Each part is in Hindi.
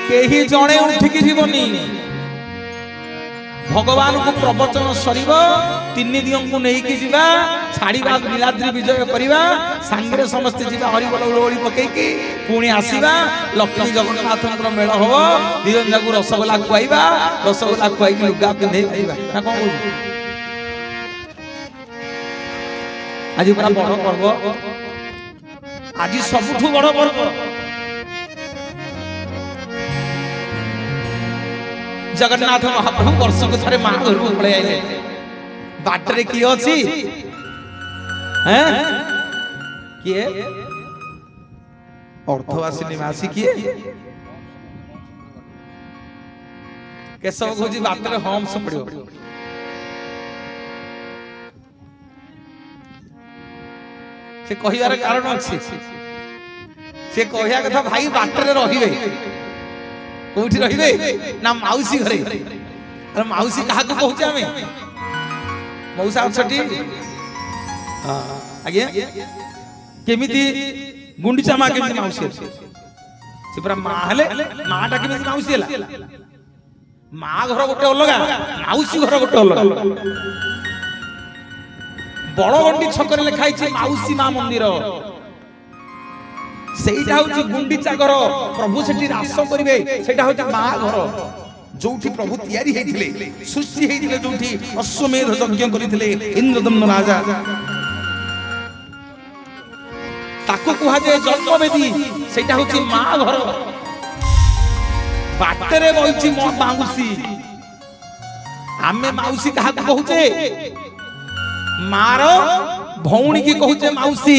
केही जणे उठिकी जीवनी भगवान को प्रवचन सरीब तीन दियों को नहीं कि जीवा छाड़ीबा नीलाद्री विजय करिबा सांगरे समस्त जीवा हरि बोल ओळी पकेकी पुणी आसीबा लक्ष्मी जगन्नाथଙ୍କର मेल हो निरंजा को रसगोला खुआइबा रसगोला खुआइकी लुगा पिंधे आइबा ना कोन बोल आज पूरा बड़ पर्व आज सबठु बड़ पर्व जगन्नाथ महाप्रभु वर्ष को थरे मां घर को पळे आइले बाटरे की अछि हैं किए अर्थवासी निवासी किए केशव खोजी बाटरे हम्स पड़ियो से कहिवार कारण अछि से कहिया कथा भाई बाटरे रहिबे कोठी रहिबे ना माउसी घरे अरे माउसी कहा को कहूचे हमें मौसा छटी हां आगे केमिति गुंडीचा मा केमिति माउसी से पूरा मा हले माटा केमिति माउसी हला मा घर गोटे अलगा माउसी घर गोटे अलगा बड़गंडी छकरे लिखाई छै माउसी मा मंदिर सेटा होची गुंडीचा घर प्रभु सेठी रास करिवे सेटा होची मा घर जोठी प्रभु तयारी हेथिले सृष्टि हेथिले जोठी अश्वमेध यज्ञ करिथिले इंद्रदम्न राजा ताको कुहा जे जन्मवेदी सेटा होची मा घर बाटरे बइची मो माउसी आमे माउसी कहा कहूचे मारो भौणी की कहूचे माउसी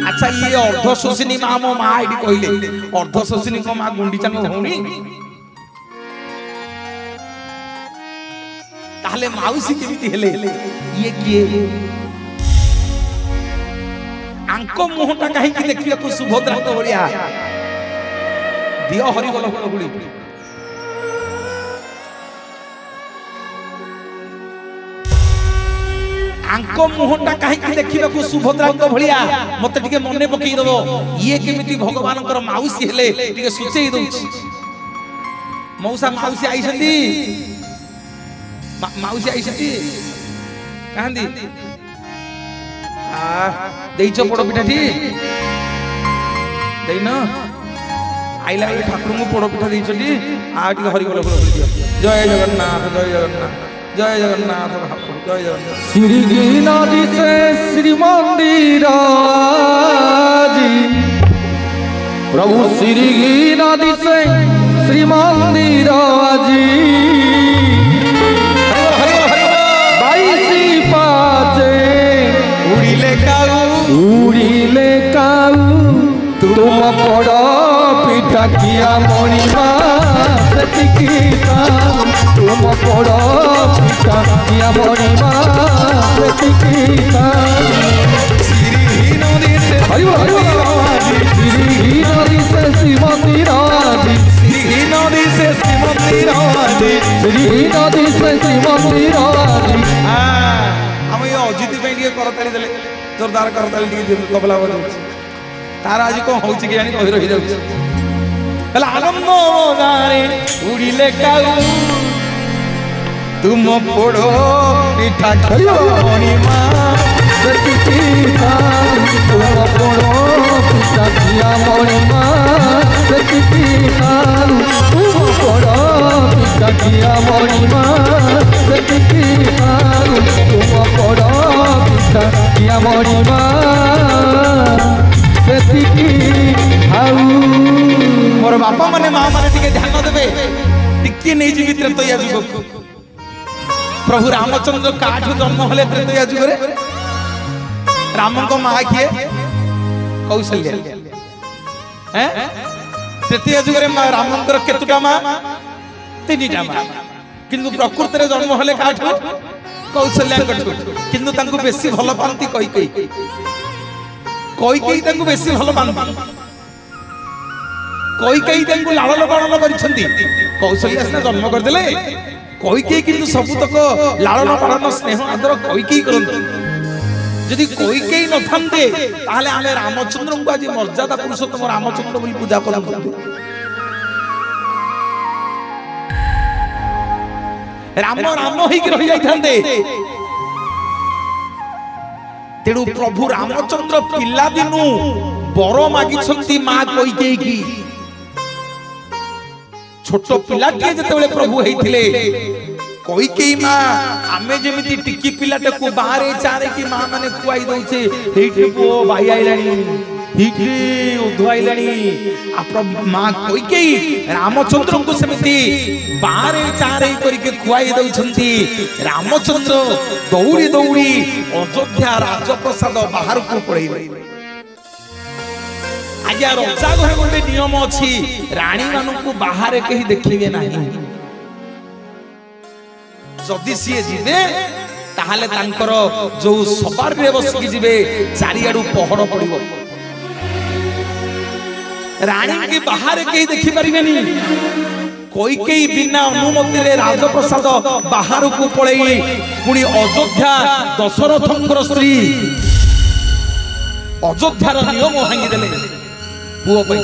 अच्छा ये अर्धशोषिनी मां मो मां आईडी कहले अर्धशोषिनी को मां गुंडीचा को भौणी ताहले माउसी केमिति हेले ये किए आंको मुहटा काहे की देखिया को सुभद्रा को बढिया दियो हरि बोल गुडी आंको मुहटा कहीं देखा को सुभद्रा भलिया मत टिके मने पकई दबो ये केमिति भगवान माउसी हेले टिके सुचेई दउछि मौसा माउसी आइसंदी माउसी आइसंदी कांदी आ देइछो पोड़ पिठा ठी देइनो आइला ठाकुर को पोड़ पिठा देइछो टी आ टिके हरि बोल बोल दियो जय जगन्नाथ जय जगन्नाथ जय जगन्नाथ महाप्रभु जय जगन्नाथ श्री नदी से श्री मंदिर प्रभु श्री नदी से श्री मंदिर बाईसी पाचे उड़िले काऊ तुम पड़ पिठा किया मणिमा तुम पड़ पिठा किया मणिमा श्री नदी से श्री मंदिर श्री नदी से श्री मंदिर श्री नदी से श्री मंदिर हम ये अजित पे टिके करताली देले जोरदार करताली टिके तबला बजाउछि तार आज को होउछि के जानि कहि रहि जाउछि हला आनंद गारे उड़िले काऊ तुम पोड़ो पिठा खियो मणिमा तुम पोड़ो पिठा किया मणिमा तुम पोड़ो पिठा किया मणिमा तुम पोड़ो पिठा किया मणिमा मोर बापा माने मां माने टिके ध्यान देबे टिके नै जीवी त्रेतया जुग प्रभु रामचंद्र काठू जन्म हले त्रेतया जुग रे राम को मां किए कौशल्या हैं त्रेतया जुग रे रामचंद्र केतुटा मां तीनटा मां किंतु प्रकृति रे जन्म हले काठू कौशल्या कठू किंतु तांको बेसी भलो पांती कई तांको बेसी भलो पांती कई तांको लालन पालन करिसंती कौशल्या से जन्म कर देले कई किंतु सबुतक लालन पालन स्नेह आदर कई करंती यदि कई न थांते ताहले आमे रामचंद्र को आज मर्यादा पुरुषोत्तम रामचंद्र बोली पूजा करंती राम राम ही रही जाइथांते तेणु प्रभु रामचंद्र पिला दिनु बर मागी मां कई की छोट पिलाटे जतबेले प्रभु हेइथिले कई मां आमे जेमिति टिकी पिलाटे को बाहरे चारे की मां माने खुआई दउछे हेइठी पो भाई आइलानी हेइठी उधवाइलानी आ प्रभु मां कई रामचंद्र को समिति बाहरे चारे करके खुआई दउछंती रामचंद्र दौड़ी दौड़ी अयोध्या राजप्रसाद बाहर को पड़ैले आज्ञा रजा घरे गोटे नियम अच्छी रानी मानू बाहर कहीं देखिए नहीं जदि सी जीवे ताहले तांकर जो सवार रे बसिकी जीवे चारियाडू पहड़ पड़िबो रानी के बाहर कहीं देखि परिबेनी कोई बिना अनुमति रे राजप्रसाद बाहर को पळई पुणी अयोध्या दशरथंकर स्त्री अयोध्यार नियम भांगी देले पुओ पई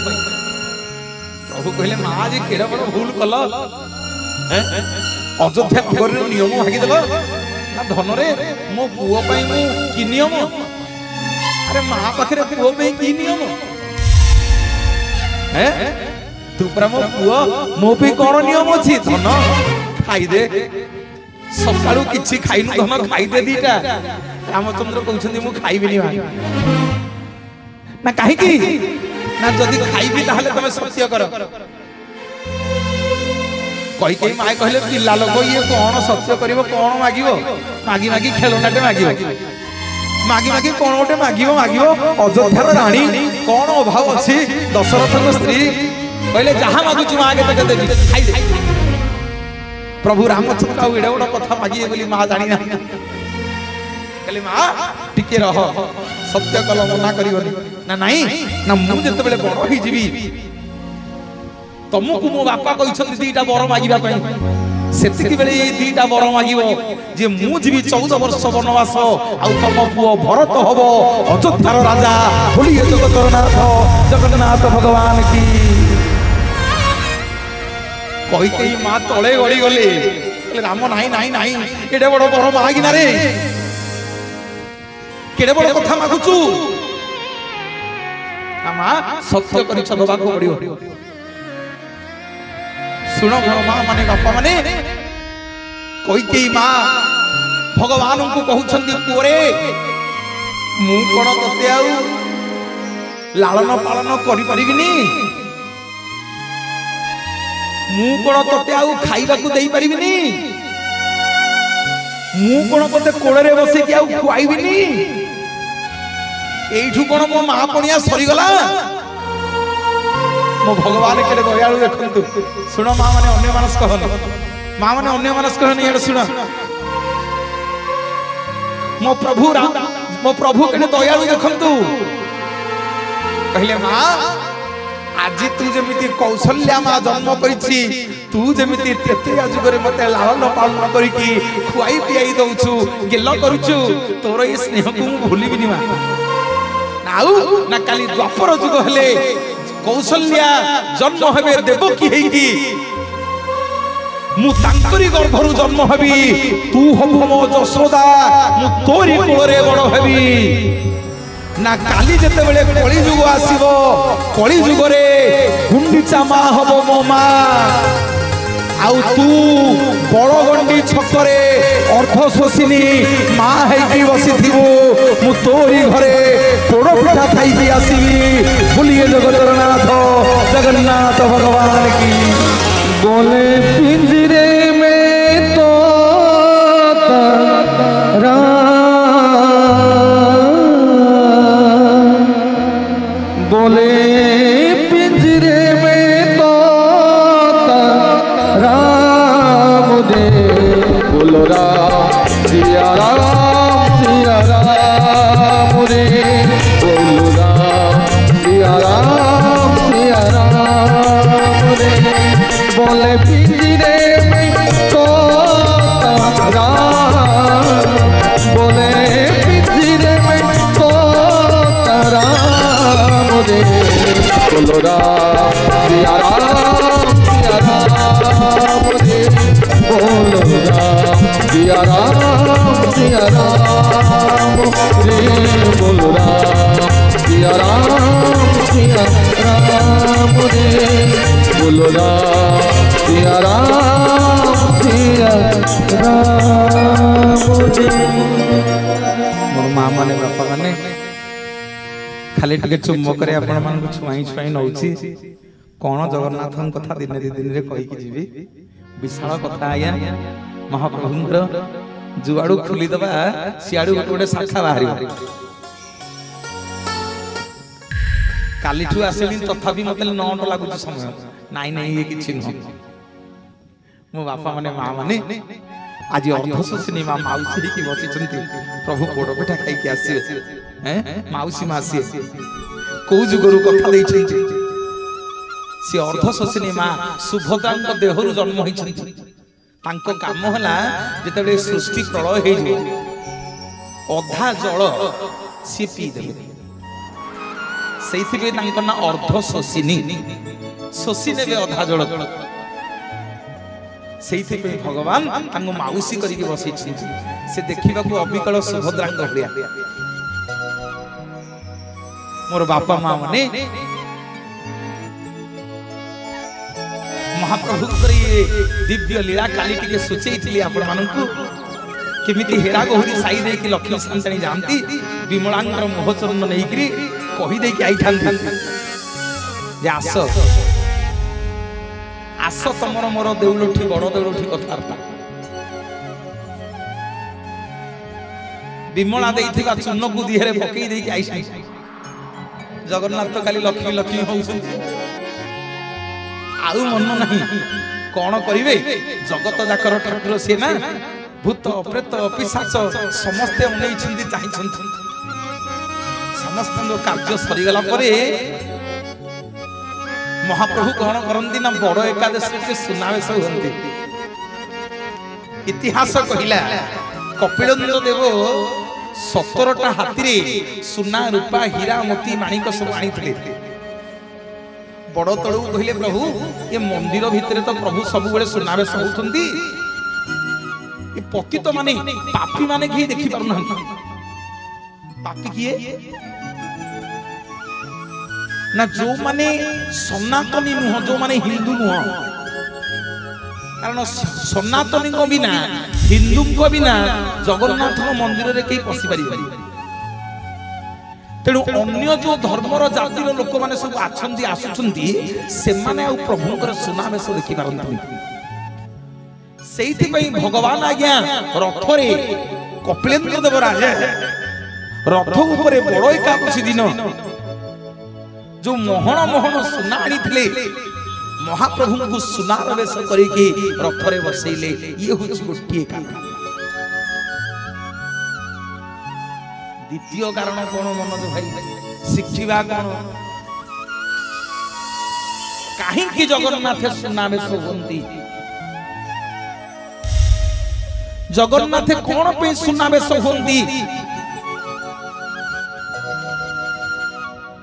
प्रभु कहले मां जी केड़ा बड़ भूल कल अयोध्या नगर नियम भागी देलो ना धन रे मो पुओ पई मु की नियम अरे मां पाखरे पुओ पई की नियम हैं तू पर मो पुओ मो पई कोन नियम अछि धन खाई दे सकाळू किछि खाइनु धन खाई दे दीटा रामचंद्र कहउछन्ती मु खाइबिनी ना काहे की ना जदि खाइबी ताहले तमे सत्य कर कई कई माय कहले पिला लोक ये कोन सत्य करिवो कोन मागिवो मागी मागी खेलनाटे मागिवो मागी मागी कोन ओटे मागिवो मागिवो अयोध्यार रानी कोन अभाव अछि दशरथक स्त्री कहले जहां मागु छु मागे तके देबी खाइ दे प्रभु रामचंद्र एडा ओडा कथा मागिए बोली मां जानि ना कहले मां टिके रह सत्य कल मना करिवनी ना नहीं ना मु जते बेले बड़ होई जीवी तुमको मो बापा कहिसथि दीटा बर मागिबा पई सेतिकी बेले ए दीटा बर मागिबो जे मु जीवी 14 वर्ष वनवास आ तम पुओ भरत हबो अयोध्यार राजा बोली जगतर नाथ जगन्नाथ भगवान की कई मां तळे गड़ी गले राम नाही नाही नाही एडे बड़ बर मागिना रे केडे बड़ कथा मागुचू आमा सत्य करि छदबा को पड़ियो सुनो मोर मां माने बापा माने कोई मां भगवान को कहउछंती कोरे मु कोन तते आउ लालन पालन करि परिबिनी मु कोन तते आउ खाइबा को देई परिबिनी मु कोन तते कोळे रे बसे कि आउ खुआइबिनी एठू कोन मो मां पणिया सरी गला मो भगवान केडे दयालु देखंतु सुनो मां माने अन्य मानस कहन मां माने अन्य मानस कहन एड सुनो मो प्रभु केडे दयालु देखंतु कहले मां आज तू जमिति कौशल्या मां जन्म करिछि तू जमिति तेते आजुगरे मते लालन पालन करिकि खुआई पियाई दउछु गेल करूछु तोर ए स्नेह को मु भूलिबिनी मां नाउ ना काली द्वापर जुग हेले कौशल्या जन्म हेबे देवकी हेकी मु तांकरी गर्भरु जन्म हेबी तू हबु मो यशोदा मु तोरी कोरे बड़ हेबी ना काली जते बेले कली जुग आसीबो कली जुग रे गुंडीचा मा हबो मो मा आउ तू बड़ गंडी छकरे अर्थ शोषिनी मा हेकी बसिथिबो मु तोरी घरे पोड़ पिठा खाई आसीबी भूलिए जगतर नाथ जगन्नाथ भगवान की बोले पिंजरे में तो तारा बोले पिंजरे में तो तारा मुझे बोलो राम सिया राम मुझे बोलो राम सिया राम मुझे बोले पिंजरे में तो तारा बोले पिंजरे में तो तारा मुझे बोलो राम सिया राम मुझे बोलो राम सिया राम रे बोलो राम सिया राम रे बोलो राम सिया राम रे। मोर माँ माने बापा माने खाली टिके चुम्बक रे आपण मान छुआई छुआई नउची कोन जगन्नाथ कथा दिन दिन रे कहि कि जीवी विशाल कथा आया महाप्रभुंकर जुआड़ू खुली दबा सियाड़ू गोटे शाखा बाहरी कालीठू आसेली तथापि मते नौट लागुची समय नाई नाई ये किछि न मो बापा माने माँ माने आज अर्धशोषिनी माँ माउसी की बसी प्रभु गोड़ पिठा खाई के आसी हैं माउसी मासी को जुगरु कथा दै छी से अर्धशोषिनी माँ सुभद्रांक देहरु जन्म होई छी तांको काम हला जेतेबे सृष्टि प्रलय हे जे अधा जल सी पी देबे सेइथि बे तांको ना अर्धशोषिनी शोषि नेबे अधा जल सेइथि पे भगवान तांको माउसी करी के बसै छी से देखिबा को अबिकल सुभद्रांग भलिया मोर बापा माँ माने महाप्रभु करे दिव्य लीला काली टिके सुचैथिली आपण माननकु केमिति हेरा गहुरी साई दे कि लक्ष्मी संतानी जानती विमलांगर मोहचरण नेइकरी कहि दे कि आई थांती जे आसो आसो तमर मोर देउलठी बड़ देउलठी कथार्ता विमला देइथिबा चुन्नकु दिहरे पकई दे कि आई जगन्नाथ तो खाली लक्ष्मी लक्ष्मी होउछन आउ मन नहीं कौन करिवे जगत जाकर ठाकुर से ना भूत प्रेत पिशाच समस्ते उन्हें छिंदी चाहिछन समस्त कार्य सरी गला परे महाप्रभु कौन करंती ना बड़ एकादशी के सुनावेश होंती इतिहास कहिला कपिलेन्द्र देव 17टा हाथी रे सुना रूपा हीरा मोती माणिक सब आनीथिले बड़ तळू कहिले प्रभु ये मंदिर भितरे तो प्रभु सब बेले सुनावेश होउछंती ये पतित माने पापी माने की देखि पारु ना पापी किए ना जो माने सनातनी नुह जो माने हिंदू नुह कारण सनातनी को बिना हिंदू को बिना जगन्नाथ मंदिर रे के पसी पारि तेणु अन्य जो धर्मर जातिर लोक माने सब आछंती आसुछंती से माने आ प्रभुकर सुनावेश देखि पारंतनी सेइथि पई भगवान आज्ञा रथरे कपिलेन्द्र देव राजा रथ ऊपर बड़ एकादशी दिन जो मोहन मोहन सुना आनी थिले महाप्रभु को सुनार वेश करिके रथरे बसैले ये होछि गोटिए कारण द्वितीय कारण कोन मनोज भाई शिक्षिबा कोन काहे कि जगन्नाथ सुनावेश होंती जगन्नाथ कोन पे सुनावेश होंती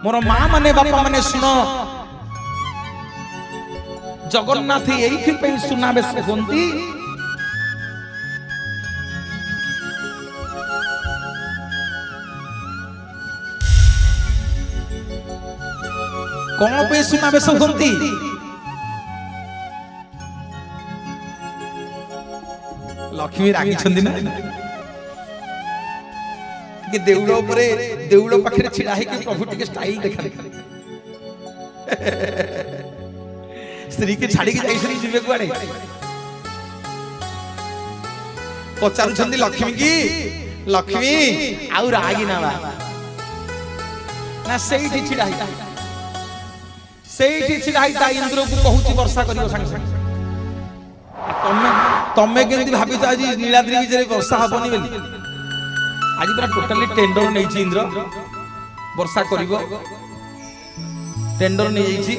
मोर माँ माने बापा माने सुनो जगन्नाथ एइथि पे सुनावेश होंती कौन पे सुनावेश होंती लक्ष्मी रागी छंदी ना कि देउलो परे देउलो पाखरे छिड़ा है कि प्रभु टिके स्टाइल देखा स्त्री के छाड़ी के जाई श्री जीवे कुआडे पचार छंदी लक्ष्मी आउ रागी ना बा ना सेठी छिड़ा है इंद्र को कहूची वर्षा करियो संग संग तमे केंती भाबित आज नीलाद्रि विजय वर्षा हबनी बेली आज पूरा टोटली टेंडर नहीं इंद्र वर्षा करिवो टेंडर नहीं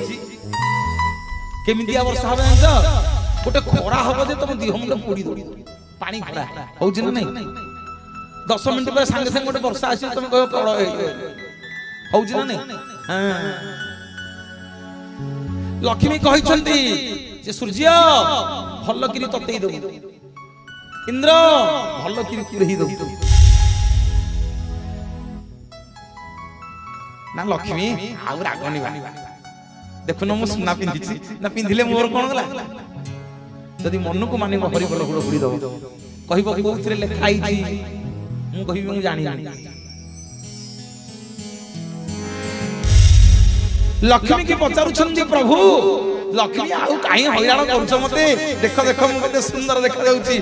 केमितिया वर्षा हबे जान गोटे खरा हबो जे तुम दिह मुंड पोड़ी दो पानी खरा होउछ ना नहीं 10 मिनिट पर संगे संगे गोटे वर्षा आसी तुम कहो प्रलय होउछ ना नहीं हां लक्ष्मी कहिसंती जे सूर्य भल्ल किरी ततेई दो इंद्र भल कि कुरेई दो ना लक्ष्मी आउ रागनी देखुन मु सुना पिंधि ना पिंधिले मोर कोन गला जदि मन को माने हरि बोल गुड़ गुड़ी दब कहब कौन लिखाई मु कह जानी लक्ष्मी की पचारुछंती प्रभु लक्ष्मी आउ काई हैरान करछ मते देख देख मते सुंदर देखा जाउची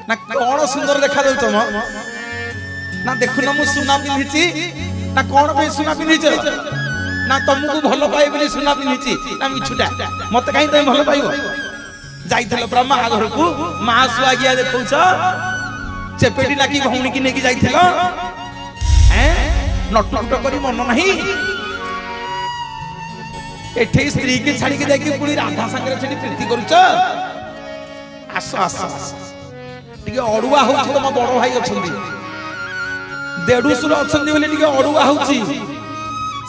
ना कोन सुंदर देखा जाउछ म ना देखुन मु सुना पिंधिची ना कोन पे सुना पिंधिछ ना तुमको भल पाए बोली सुना पिंधिची ना मिछुटा मते काई तय भल पाइबो जाइथिल ब्रह्मा घर को मां सुआगिया देखौछ चेपेटी लागी भौणी की नेकी जाइथिल हैं नटुट करी मन नहीं एठे स्त्री के छाड़ी के जाके पुणी राधा संगे छेडी प्रीति करूछ आस आस टिके अडुआ होछ तम बड़ भाई अछंदी देडुसुर अछंदी बोली टिके अडुआ होछि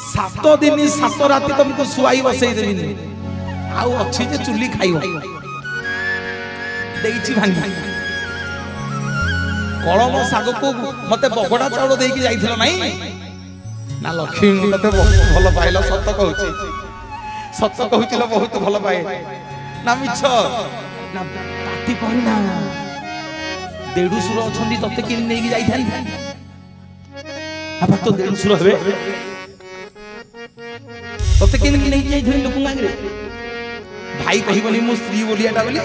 7 दिन 7 राति तुमको सुआई बसई देबिनी आउ अछि जे चुल्ली खाइबो देइछि भांगी कलम साग को मते बगडा चाउल देकी जाइथिल नाही ना लक्ष्मी मते भल पाइल सत कहूछि सत कहूतिल बहुत भल पाए ना मिछ ना पाटी कहि ना देडुसुर अछंदी तते कि नेकी जाइथान अब तो देडुसुर हेबे तते कि नेकी जाइथान लोक मागरे भाई कहिबनी मु स्त्री बोलियाटा बोली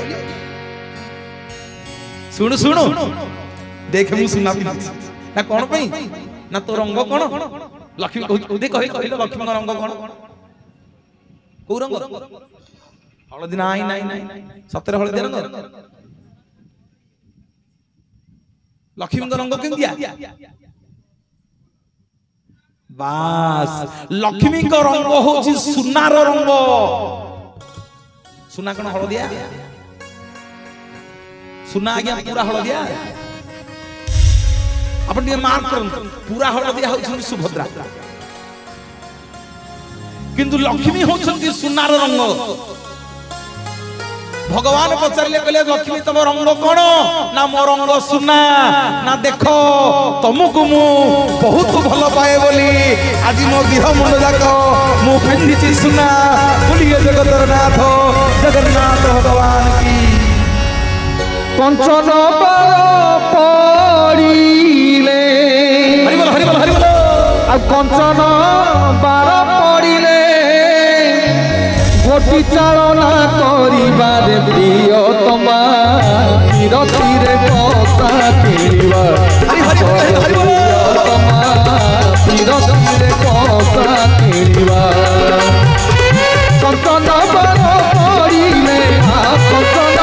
सुनु सुनु देख मु सुना पि ना कोन पई ना तो रंग कोन लक्ष्मी कहू दे कहिल लक्ष्मी का रंग कोन को रंग हलदी नाई नाई नाई सतर हलदी रंग लक्ष्मी का रंग केम दिया बास लक्ष्मी का रंग होची सुनार रंग सुना कोन हलदिया सुना आज्ञा पूरा हलदिया अपन ये मार्क करन पूरा हलदिया होछन सुभद्रा किंतु लक्ष्मी होछन सुनार रंग भगवान पचारले कहले लक्ष्मी तम रंग कोन ना मो रंग सुना ना देखो तुमको मु बहुत भल पाए बोली आज मो देह मन जाक मु पिंधिछि सुना बोलिए जगतर नाथ जगन्नाथ भगवान की कंचन पड़िले हरि बोल हरि बोल हरि बोल अब कंचन बार पड़िले घोटी चालना करिबारे प्रियतमा निरतिरे कथा केलिबा हरि हरि बोल हरि बोल निरतिरे कथा केलिबा कंचन बार पड़िले कंचन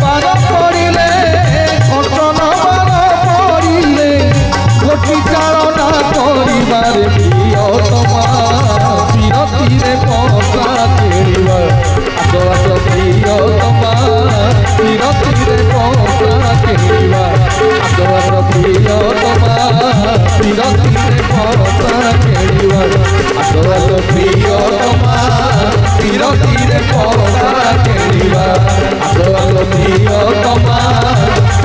बार पड़िले कंचन बार पड़िले घोटी चालना करिबारे प्रियतमा निरतिरे कथा केलिबा आसो आसो प्रियतमा निरतिरे कथा केलिबा आसो आसो प्रियतमा निरतिरे कथा केलिबा आसो आसो प्रियतमा निरतिरे कथा केलिबा आसो आसो प्रियतमा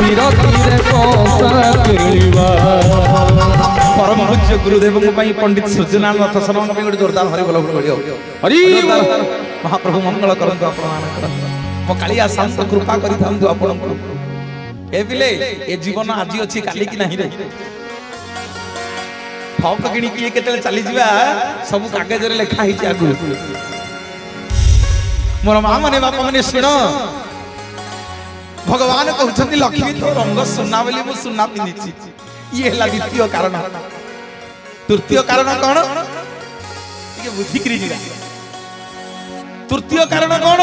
निरतिरे कथा केलिबा परम पूज्य गुरुदेव पंडित सूर्यनारायण रथ शर्मा गोटे जोरदार हरि बोल पड़ो हरि महाप्रभु मंगल करंतु आपण मो कालिया शांत कृपा करि थांतु आपण ए बिले ए जीवन आज अछि काली की नाही रे ठक किणी की केतले चली जिबा सब कागज रे लिखा हिची आगु मोर मां माने बापा माने सुनो भगवान कहउछंती लक्ष्मी तो रंग सुना बोली मु सुना पिनिछि ये हला द्वितीय कारण तृतीय कारण कौन ये बुद्धि करी जीवा तृतीय कारण कौन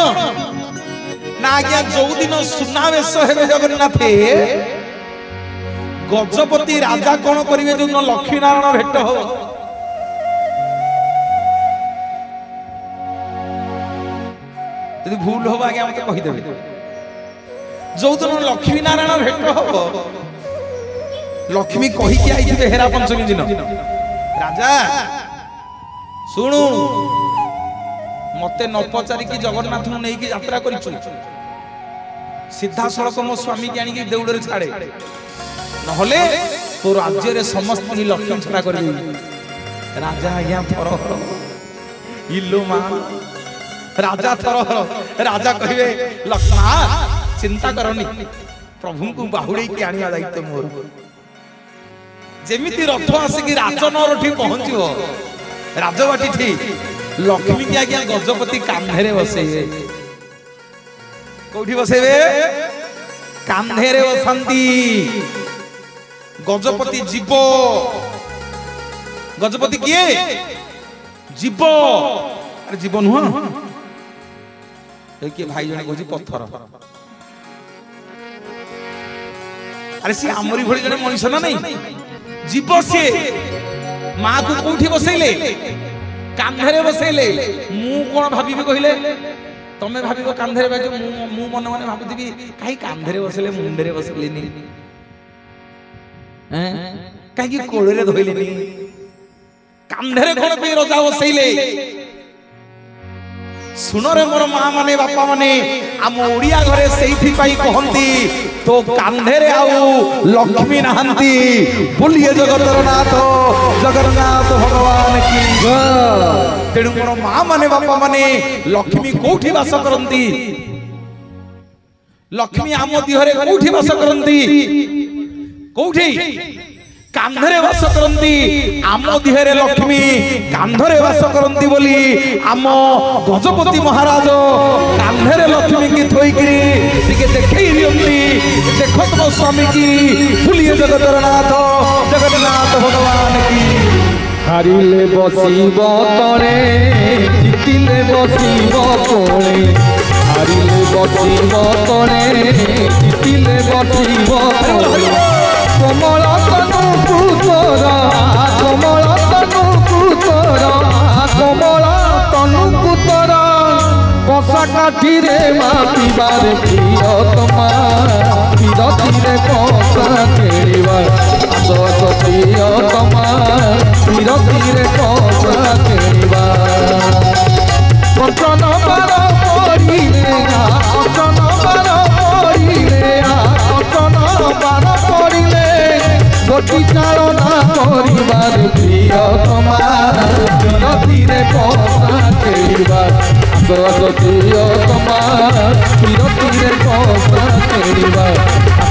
ना आज्ञा जो दिन सुनावेश हेबे जगन्नाथ गजपति राजा कौन करिवे जो दिन लक्ष्मी नारायण भेट हो यदि भूल हो आज्ञा मते कहि देबे जो दिन लक्ष्मी नारायण भेट हो लक्ष्मी कही कि आई हेरा पंचमी दिन राजा शुणु मते न पचारि कि जगन्नाथ नहीं कि यात्रा करिछु सीधा सड़क मो स्वामी की आनिक देउड़े छाड़े नहले तो राज्य रे समस्त लक्ष्मी छड़ा कर राजा आज्ञा थरहर इलो मा राजा थरहर राजा कहे लक्ष्मा चिंता करनी प्रभु को बाहुड़ी की आनिया दायित्व मोर जेमिति रथ आसिक राजनगर ठी पहुंचो राजबाटी ठी लक्ष्मी की आज्ञा गजपति कांधे बसैबे कौटी बसैबे कांधे बसंती गजपति जीव गजपति किए जीव अरे जीव नुह किए भाई जने कहूँ पत्थर अरे सी आमरी भली जने मनीष ना नहीं जीव सी माँ को कौटी बसैले कांधे बसैले मु कौन भाभी कहले तमें भाव कांधे मु मन मन भावुथी कहीं कांधे बसले मुंडे बसले कहीं कोड़े धोइले कांधे कौन पे रजा बसैले सुन रे मोर माँ माने बापा माने आम ओडिया घरे सेइथि पाई कहंती तो कांधे रे आउ लक्ष्मी नहंती बोलिए जगतर नाथ जगन्नाथ भगवान की जय तेणु मोर माँ माने बापा माने लक्ष्मी कोठी वास करंती लक्ष्मी आम दिहरे कोठी वास करंती कोठी कांधरे वास करंती आम दिहरे लक्ष्मी कांधरे वास करंती बोली आम गजपति महाराज कांधरे लक्ष्मी की थोइकरी टिके देखै दियंती देखो तो स्वामी की भूलिए जगतरनाथ जगन्नाथ भगवान की हारिले बसिब तले जितिले बसिब कोले हारिले बसिब तले जितिले बसिब कोले कमल तनु पुतरा कमल तनु पुतरा कमल तनु पुतरा बसा काठी रे मापिबार प्रियतमा विरतिरे बसा खेलिबा आस प्रियतमा विरतिरे बसा खेलिबा कंचन बार पड़िले कंचन बार पड़िले कंचन बार पड़िले गोटी चालना करिबार प्रियतमा विरतिरे बसा खेलिबा आस प्रियतमा विरतिरे बसा खेलिबा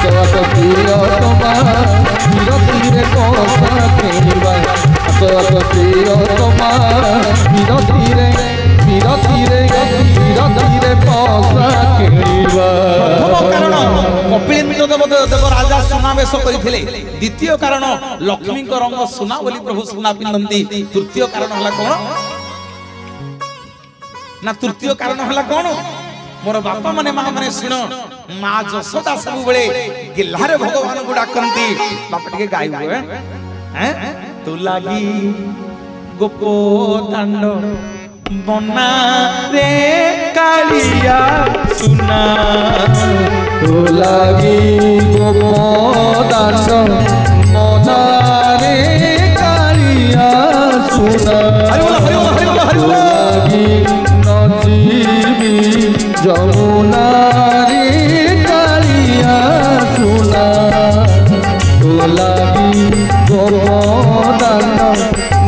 आस प्रियतमा विरतिरे बसा खेलिबा आस प्रियतमा विरतिरे विरतिरे विरतिरे बसा खेलिबा कपिलेन्द्र देव राजा सुनावेश करथिले द्वितीय कारण लक्ष्मी को रंग सुना बोली प्रभु सुना पिंदंती तृतीय कारण हला कोन ना तृतीय कारण हला कोन मोर बापा माने मां माने सुन मां जसोदा सब बेले गिल्हारे भगवान को डाकंती बापा टिके गाइबो हैं तू लागी गोपो दांडो बना रे कालिया सुना तो लागी गोपदान मना रे कालिया सुना तो लागी नजीबी जमुना रे कालिया सुना तो लागी गोपदान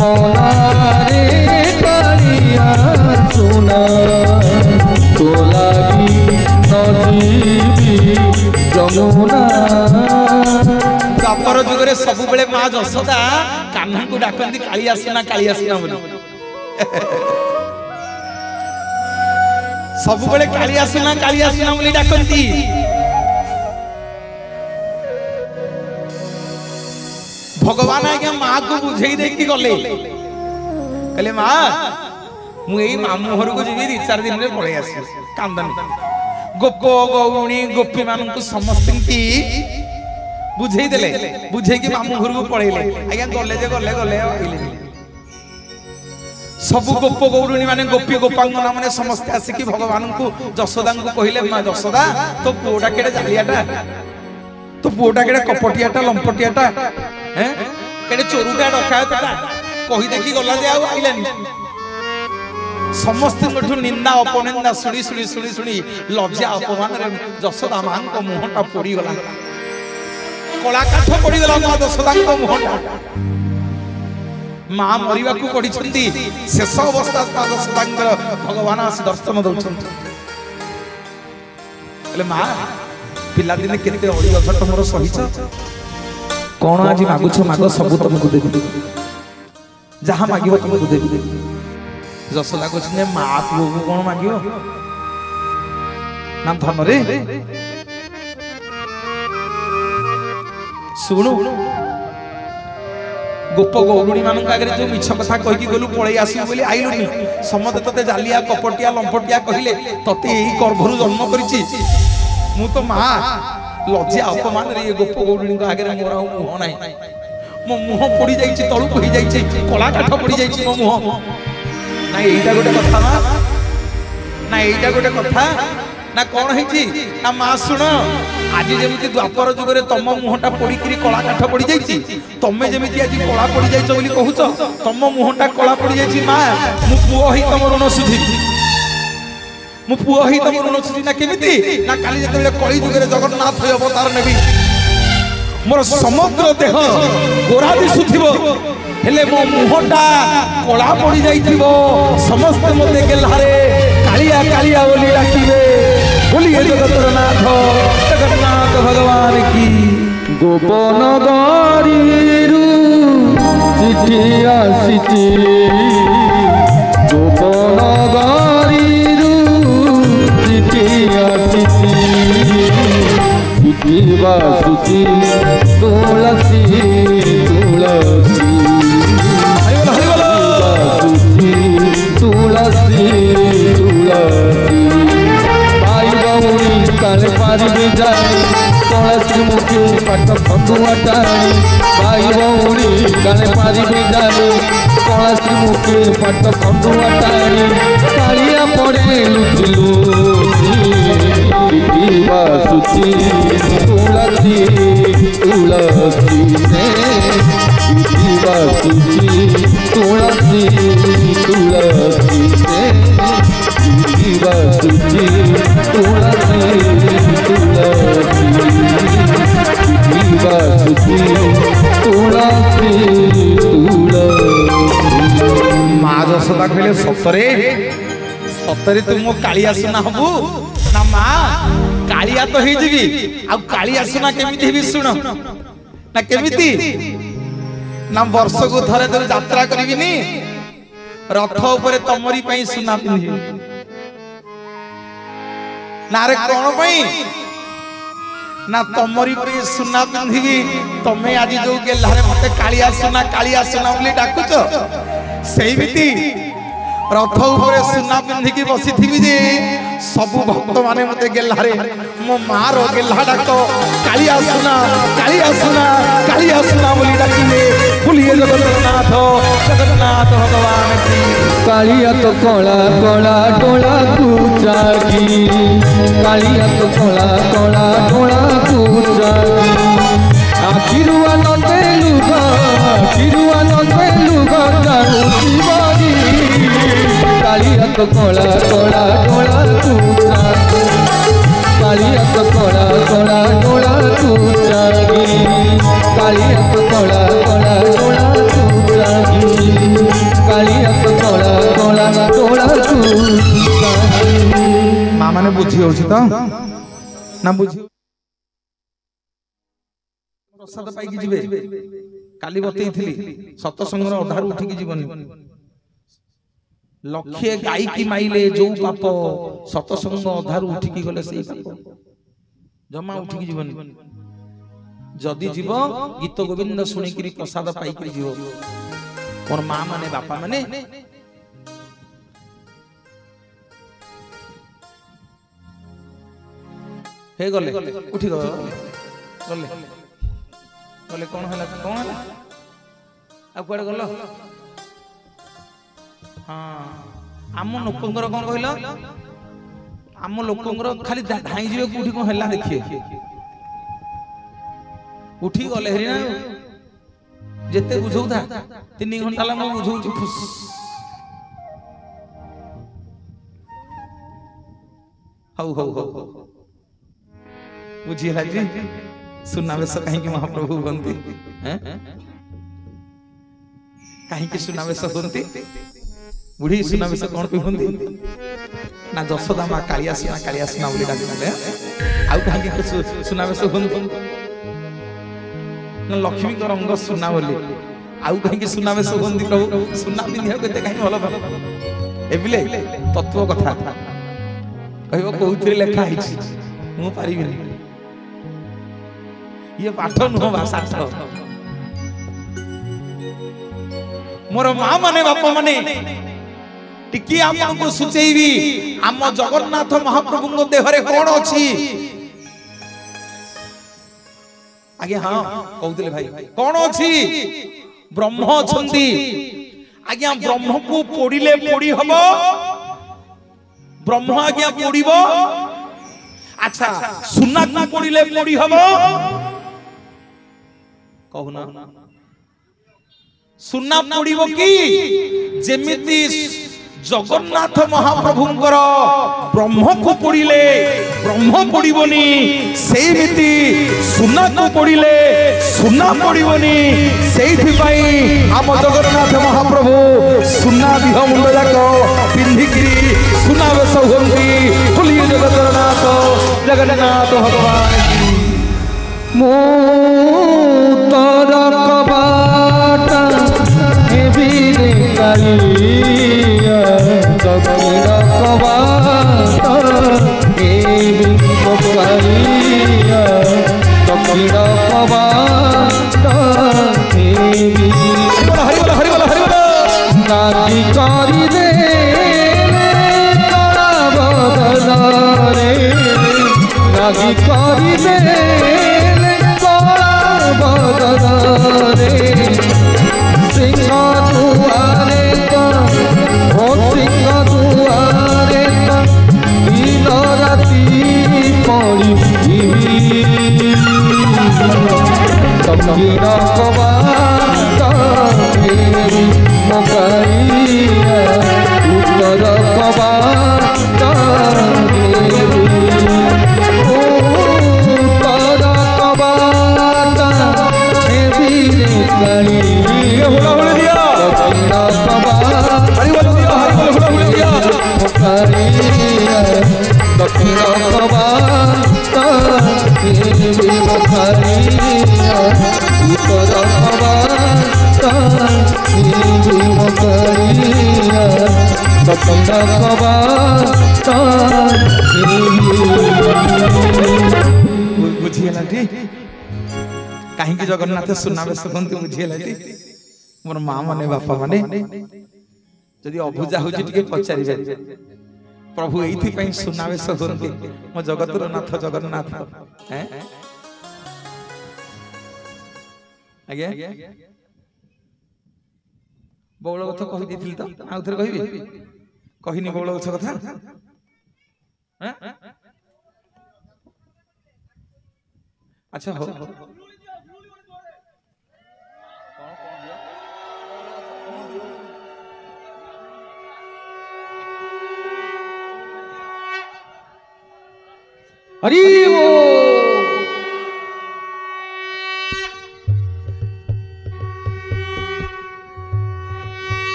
मना रे कालिया सुना तो लागी नजीबी जमुना द्वापर जुगरे सब बेले मां जसोदा कान्हा को डाकंती कालिया सुना बोली सब बेले कालिया सुना बोली डाकंती भगवान आज्ञा मां को बुझेई देकी गले कहले मां मु एई मामू घर को जीवी 2-4 दिन रे पळे आसी कांदनी गोप गौणी गोपी मान को समस्त की बुझेई देले बुझे की मामू घर को पळेले आज्ञा गले जे गले गले आइले सब गोप गौरुणी माने गोपी गोपांगना माने समस्त आसी की भगवान को जसोदा को कहिले मां जसोदा तो पुओटा केडे जालियाटा तो पुओटा केडे कपटियाटा लंपटियाटा हैं केडे चोरुटा डकायतटा कहि देखी गला जे आउ आइलानी समस्त निंदा अपनिंदा शुणी शुणी शुणी शुणी लज्जा अपमान यशोदा मां को मुहटा पोड़ी गला कला काठ पड़ी गला मां यशोदा को मुहटा मां मरिबा को पड़ी छंती शेष अवस्था यशोदा भगवान आसी दर्शन दउछंती ले मां पिला दिने केते ओडी अछट मोर सहिच कोन आज मागुछ माग सब तुमको देबी जहां मागिबो तुमको देबी यशोदा कहते माँ पुओ को कौन मांग ना धन रे शुणु गोप गौरुणी मान आगे जो मिछ कथा कहीकि गलु पलि आसू बोली आइलुनी समते तते जालिया कपटिया लंपटिया कहले तते एई गर्भरु जन्म करिछि मु तो माँ लज्जा अपमान रे गोप गौरुणी आगे मोर मुह ना मो मुह पड़ी जाइछि तळु पड़ी जाइछि कला काठ पड़ी जाइछि मो मुह ना एटा गोटे कथा ना एटा गोटे कथा ना कौन है ना माँ शुण आज जमी द्वापर जुग में तुम मुहटा पड़ी कला काठ पड़ी जाइए तमें जमी आज कला पड़ी जाइए कहूच तुम मुहटा कला पड़ी जाइए माँ मु पुओ ही तुम ऋण सुझी मु पुओ ही तुम ऋण सुझी ना केमिति ना काली जते कली जुग में जगन्नाथ अवतार नेबी मोर समग्र देह गोरा दिसुथिबो हेले मो मुहटा कला पड़ी जाइथिबो समस्त मते गेलहारे कालिया कालिया बोली डाकिबे बोलिए जगतर नाथ जगन्नाथ भगवान की गोपन गारीरु चिठी आसीची गोपन गारीरु चिठी आसीची चिठी बासुची तुलसी तुलसी तुलसी तुलसी भाई गौरी काले पारिबे जाई तुलसी मुखी पाट फटुआ टाणी भाई गौरी काले पारिबे जाई तुलसी मुखी पाट फटुआ टाणी कालिया पड़े लुचिलु बासुची तुलसी तुलसी बासुची तुलसी तुलसी बासुची तुलसी तुलसी बासुची तुलसी तुलसी माँ यशोदा कहले सतरे सतरे तुम कालिया सुना हबु ना माँ कालिया तो ही जीवी आ कालिया सुना केमिति हेबी सुन ना केमिति ना वर्ष को थरे तो यात्रा करिविनी रथ ऊपर तमरी पई सुना पिंधि ना रे कोन पई ना तमरी पई सुना पिंधि तमे आज जो गेलारे मते कालिया सुना बोली डाकुच सेई बिति रथ ऊपर सुना पिंधिकी बसी थी जे सब भक्त माने मते गेलारे मो मां रो गेला डाक कालिया सुना बोली डाकिले बोलिए जगन्नाथ भगवान की कालिया तो कला कला डोला कुचागी कालिया तो कला कला डोला कुचागी आखिरुआ नंदे लुगा जानु शिवाजी कालिया तो कला कला डोला कुचागी कालिया तो कला कला डोला कुचागी कालिया तो कला कला डोला कुचागी कालिया तो कला कला डोला कुचागी मां माने बुझी होछि त ना बुझी प्रसाद पाइकी जिवे काली बतई थी सतसंग अधार उठिकी जीवनी लक्षे गाई की माइले जो पाप सतसंग अधार उठिकी गले से पाप जमा उठिकी जीवनी जदि जीव गीत गोविंद शुणिकी प्रसाद पाइकी जीव मोर मां माने बापा माने हे गले उठी गले गले कौन है कुआड़े गल हाँ आम लोकंर कौन कहल आम लोकंर खाली धाई जी कौटी कौन है देखिए उठी गले हेरी ना जिते बुझौता 3 घंटा ला बुझौची फुस हौ हौ हौ बुझिला जी सुनावेश कहीं महाप्रभु बनती कहीं सुनावेश बनती बुढ़ी सुनावेश कौन पे बनती ना जशोदा माँ कालिया सुना बोली डाकले आउ कहीं सुनावेश बनती ना लक्ष्मी को रंग सुना बोली आउ कहीं सुनावेश बनती प्रभु सुना पिंधिया केते कहीं भल भल एबिले तत्व कथा कहबो कोउथि लेखा हिची मु पारिबिनी ये पाठ नुह भाषा मोर माँ माने बापा माने टिकी आपको सुचेबी आम जगन्नाथ महाप्रभु देहरे कौन अच्छी आगे हाँ कहते भाई कौन अच्छी ब्रह्म अच्छी आज्ञा ब्रह्म को पोड़िले पोड़ी हम ब्रह्म आज्ञा पोड़ब अच्छा सुना को पोड़िले पोड़ी हम कहना सुना पोड़ब कि जेमिति जगन्नाथ महाप्रभुंकर ब्रह्म को पोड़िले ब्रह्म पोड़बनी सेमिति सुना को पोड़िले सुना पोड़बनी सेइथिपाई आम जगन्नाथ महाप्रभु सुना दिह मुंड जाक पिंधिकी सुनावेश हुंती बोलिए जगन्नाथ जगन्नाथ भगवान मोतर कबाट हेबिरे कालिया दक्षिण कबाट हेबि कालिया दक्षिण कबाट हेबि नारी करि दे कराबदरे नारी करि दे सिंह दुआरे हो सिंह दुआरे दिन राति पड़ी दक्षिण कबाट मकाइया उत्तर कबाट दक्षिण कबाट उत्तर कबाट दक्षिण कबाट बुझिएला टी कहीं जगन्नाथ सुनावेश बनती बुझिएला टी मोर माँ माने बापा माने जदि अभुजा होची टिके पचारिबे प्रभु एथि पई सुनावेश होती मो जगतर नाथ जगन्नाथ हैं आगे बौल कथा कहि दिथिल त आ उधर कहिबे कहिनी बौल कथा हैं अच्छा हो हरि वो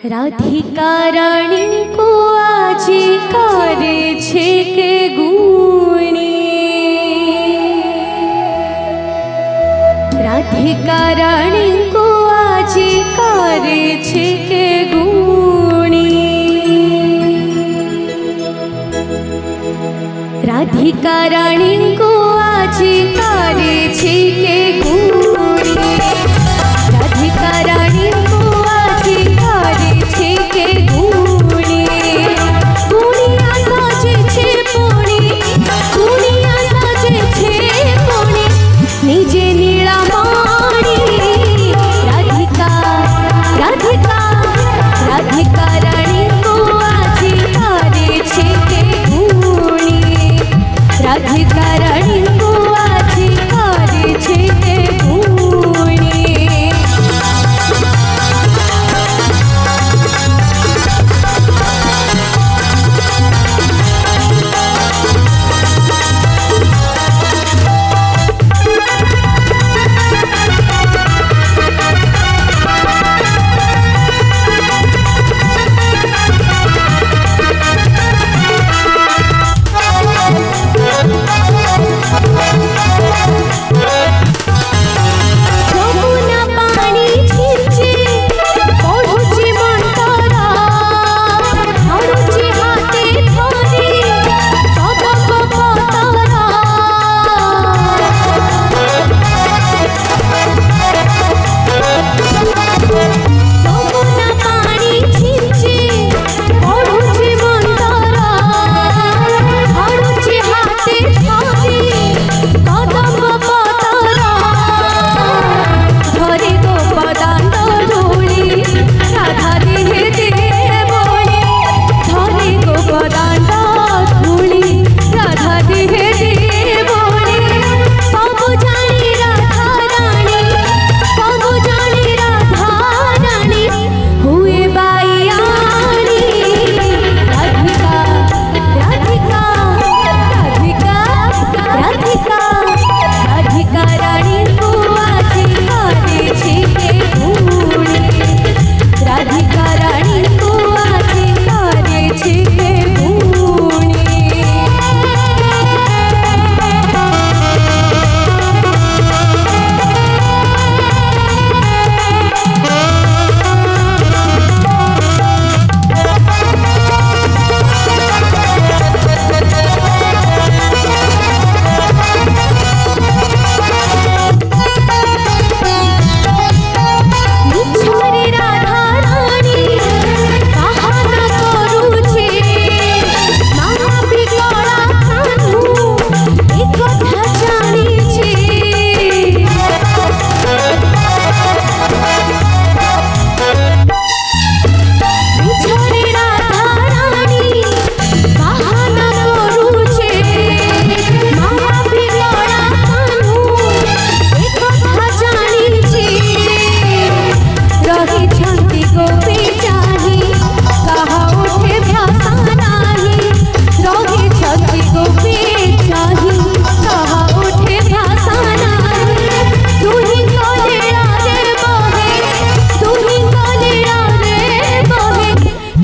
राधिका रानी को आज करे छे के गुणी राधिका रानी को आज करे छे के गुणी राधिका रानी को आज करे छे के गुणी राधिका रानी को आज करे छे के गुणी गुणिया साजे छे पुणी गुणिया साजे छे पुणी निजे नीला माणी राधिका राधिका राधिका रानी को आज करे छे के गुणी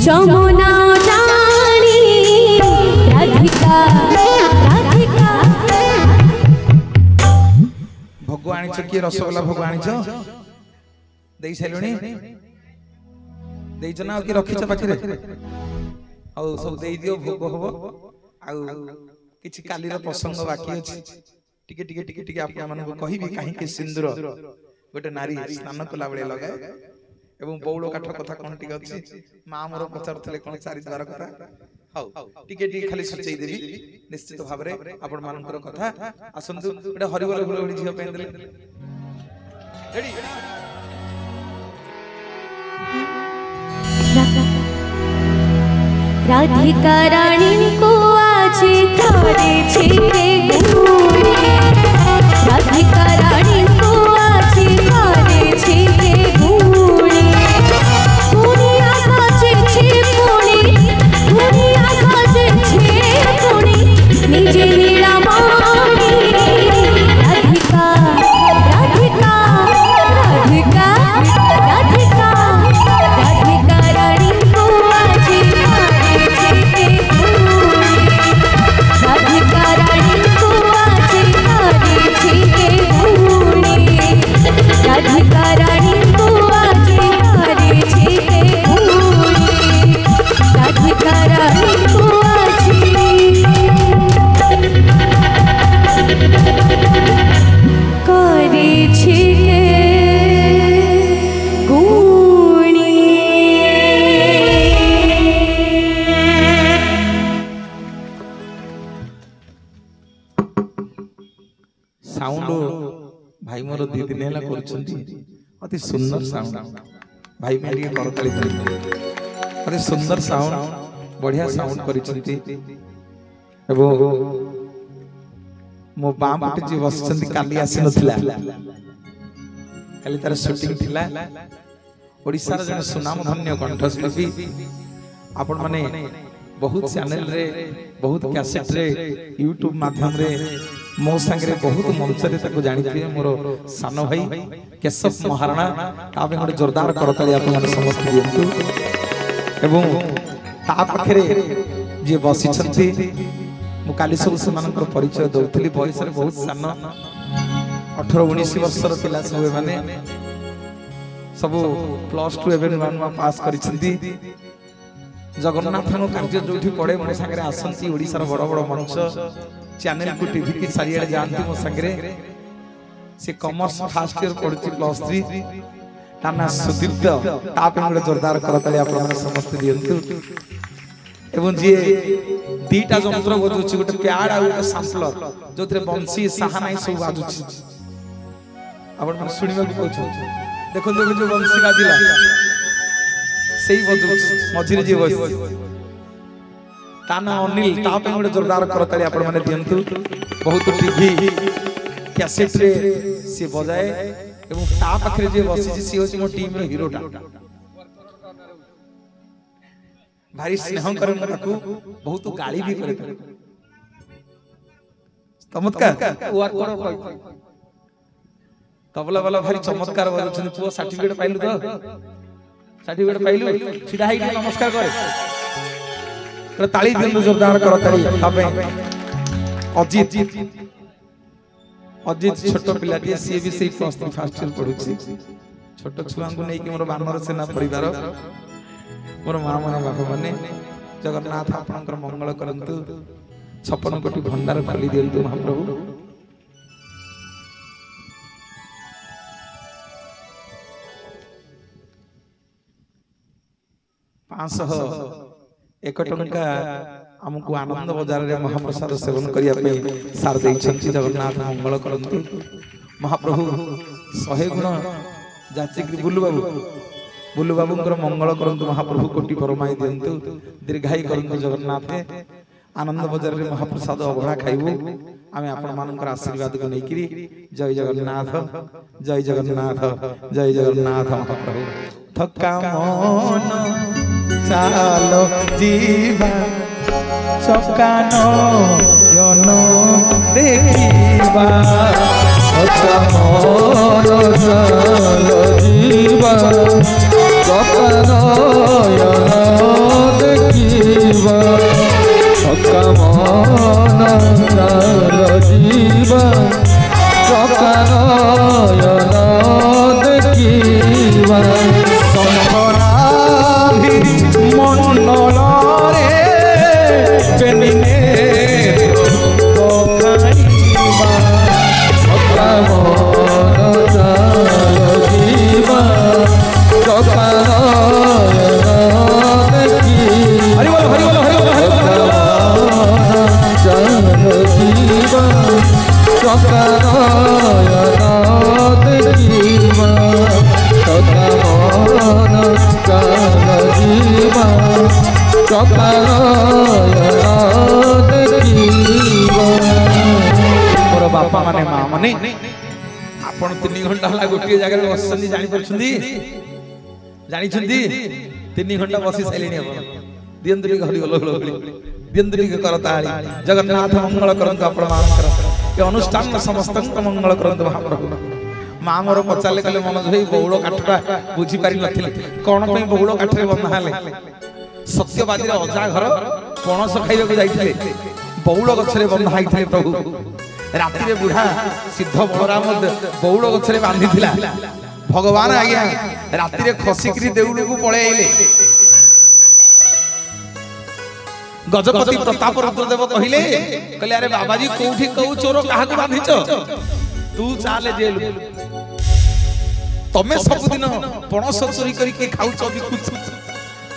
যমুনা রানী রাধিকা রাধিকা। ভোগ আনিছ কি রসগোল্লা ভোগ আনিছ দেই সাইলুনি ଦେଇଛ ନା ଆଉ କି ରଖିଛ ପାଖରେ ଆଉ ସବୁ ଦେଇଦିଅ ଭୋଗ ହବ ଆଉ କିଛି କାଲିର ପ୍ରସଙ୍ଗ ବାକି ଅଛି ଟିକେ ଟିକେ ଟିକେ ଟିକେ ଆପଣମାନଙ୍କୁ କହିବି କାହିଁକି ସିନ୍ଦୁର ଗୋଟେ ନାରୀ ସ୍ନାନ କଲା ବେଳେ ଲଗାଏ ଏବଂ ବଉଳ କାଠ କଥା କଣ ଟିକେ ଅଛି ମା ମୋର ପଚାରୁଥିଲେ କଣ ଚାରି ଦ୍ୱାର କଥା ହଉ ଟିକେ ଟିକେ ଖାଲି ସଚେଇ ଦେବି ନିଶ୍ଚିତ ଭାବରେ ଆପଣମାନଙ୍କର କଥା ଆସନ୍ତୁ ଗୋଟେ ହରିବୋଲ ହୁଳହୁଳି ଝିଅ ପାଇଁ ଦେଲେ ରେଡି राधिका रानी को आज तारे छेड़े गुणे राधिका रानी को आज तारे छेड़े गुणे दुनिया साजे छे पुणे दुनिया साजे छे पुणे निजे नीला मानी राधिका राधिका राधिका राधिका राधिका रानी को आज राधिका रानी को आज तारे छेड़े गुणे राधिका रानी को आज तारे छेड़े गुणे राधिका रानी को आज करे छेड़े गुणे। साउंड भाई मोर दी दिन है करछंती अति सुंदर साउंड भाई मैं ଟିକେ करताली अति सुंदर साउंड बढ़िया साउंड करछंती एबो मो बाम पटे जी बसछंती काली आसी नथिला काली तार शूटिंग थिला ओडिसा रे जन सुनाम धन्य कंठशिल्पी आपण माने बहुत चैनल रे बहुत कैसेट रे यूट्यूब माध्यम रे मो संगे बहुत मंच रे ताको जानि थी मोर सान भाई केशव महाराणा तापे गोटे जोरदार करताली आपण माने समस्त दियंतु एवं ता पाखरे जे बसी छथि मु काली सब समानकर परिचय दउथली बयस रे बहुत सान 18-19 वर्षर पिला सब माने सब +2 एवं 1 पास करिसंती जगन्नाथ कार्य जो पड़े मो सागर आसती ओडिशार बड़ बड़ मंच चैनल को टीवी की चारियाडे जानती मो सागर से कॉमर्स फर्स्ट ईयर पढ़ुची +3 ताना सुदीप्त तापे गोटे जोरदार करताली आपण समस्त दियंतु एवं जे दीटा यंत्र बजुची गोटे प्याड आ गोटे सैंपलर जोथरे बंसी साहानाई सब बाजुची आपण मन सुनिबा को कहू देखो देखो जो बंसी बाजिला सही बजू मझिरे जी बस ताना अनिल तापे गोटे जोरदार करताली आपण माने दियंतु बहुत टीवी कैसेट रे से बजाए एवं ता पाखरे जे बसी सी होची मो टीम रो हीरोटा भारी स्नेह करे मो ताकू बहुत गाली भी करे चमत्कार वर्कर तबला वाला भारी चमत्कार बजछन तू सर्टिफिकेट पाइलु तो सर्टिफिकेट पाइलु सीधा ही नमस्कार करे ताली दिन जोरदार करताली तबे अजित अजित छोट पिलाटी सी भी से +3 फर्स्ट ईयर पढुची छोट छुआ को नै कि मोर बानर सेना परिवार मोर मां माने बापा माने जगन्नाथ आपनकर मंगल करंतु 56 कोटी भंडार खोली दियंतु महाप्रभु 501 टंका हमको आनंद बाजार रे महाप्रसाद सेवन करिया पे सार दैछंती जगन्नाथ मंगल करंतु महाप्रभु 100 गुण जाचिक बुल्लू बाबूंकर मंगल करंतु महाप्रभु कोटि परमाई दियंतु दीर्घायु करंतु जगन्नाथ आनंद बाजार रे महाप्रसाद अभड़ा खाइबु आमे आपण मानकर आशीर्वाद को नेकिरी जय जगन्नाथ जय जगन्नाथ जय जगन्नाथ महाप्रभु थका मन चालो जीवा चकानो यनो देखिबा थका मन चालो जीवा चकानो यनो सकाल देखिब मोर बापा माने माँ माने आपण 3 घंटा हला गोटे जगह बसछन्ती जानि परछन्ती जानि छन्ती 3 घंटा बसी साइलेनी आपण दियंतरी हरि गलो गलो दियंतरी करताली जगन्नाथ मंगल करंतु आपण मानकर ए अनुष्ठान समस्त मंगल करंतु महाप्रभु माँ मोर पचारे कले मनोज भाई बहुल काठटा बुझी पारि नथिले कोन पई बहुल काठरे बन्हा हले सत्यवादी अजा घर पणस खाइबा को जाइथिले बहुल गछरे बन्हा हाइथिले प्रभु राति रे बुढ़ा सिद्ध बलराम बहुल गछरे बांधी थिला भगवान आज्ञा राति रे खसिकरी देउलु को पळे आइले गजपति प्रताप रुद्रदेव कहिले कहले अरे बाबाजी कोठी कहू चोर काहा को बांधिच तू चाले जेल तमे सब दिन पणस चोरी करी के खाउछ बिकुछ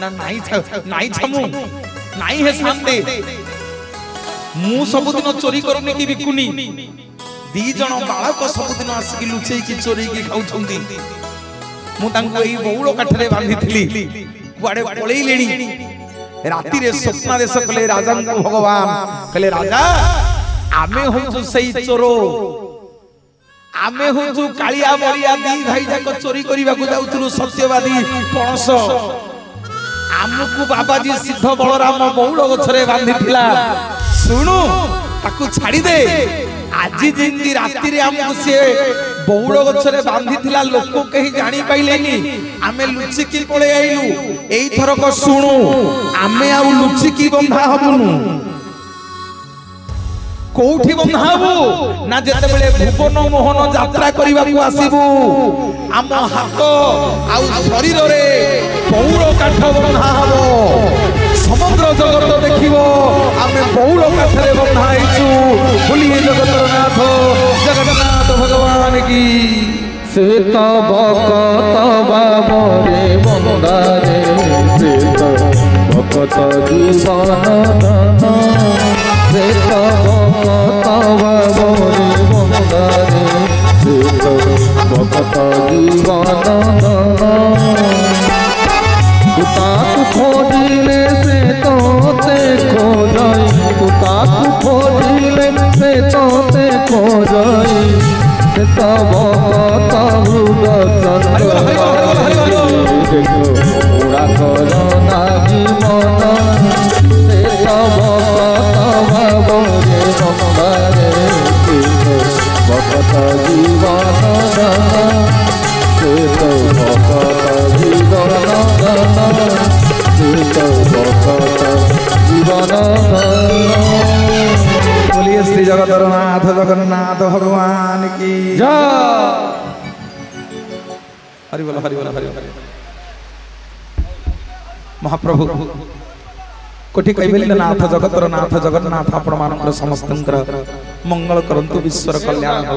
ना नाई छमु नाई हे शांति मु सब दिन चोरी करनी कि बिकुनी दी जण बालक सब दिन आसिक लुचै की चोरी की खाउछंती मु तांको एई बहुल काठरे बांधी थिली कुआडे पळेइलेनी राति रे स्वप्न देश कले राजा भगवान कले राजा आमे होछु सही चोरो आमे होछु कालिया बलिया दी भाई जाक चोरी करिबा को जाउथुरु सत्यवादी पणस आमको बाबाजी सिद्ध बलराम बहुल गछरे बांधी थिला सुनु ताकू छाड़ी दे आजी जिंदी राति रे हमको से बहुल गछरे बांधी थिला लोक कहीं जानी पाइलेनी आमे लुचि की पळे आइलु एई थरक सुनु आमे आ लुचि की बंधा हबुनु कोठी बंधा हबु ना जते बेले भुवन मोहन यात्रा करिबा को आसीबु आम हाथ आ शरीर रे बहुल काठ बंधा हबो समग्र जगत देखिबो आमे बहुल काठरे बंधा आइछु बोलिए जगतर नाथ जगन्नाथ भगवान की श्वेत भक्त बाबरे बंदारे श्वेत भक्त जीवन श्वेत भक्त बाबरे बंदारे श्वेत भक्त जीवन तुताकु खोजिले से तोते खोजई तुताकु खोजिले से तोते खोजई से तब हृदय चंद्र उड़ा कर नागी मन से तब भावरे बंदारे भक्त जीवन श्वेत भक्त जीवन श्वेत भक्त जीवन बोलिए श्री जगन्नाथ जगन्नाथ भगवान की जय हरि बोल हरि बोल हरि बोल महाप्रभु कोठी कैबेली नाथ जगतर नाथ जगन्नाथ आपण मानकर समस्तंकर मंगल करंतु विश्वर कल्याण हो।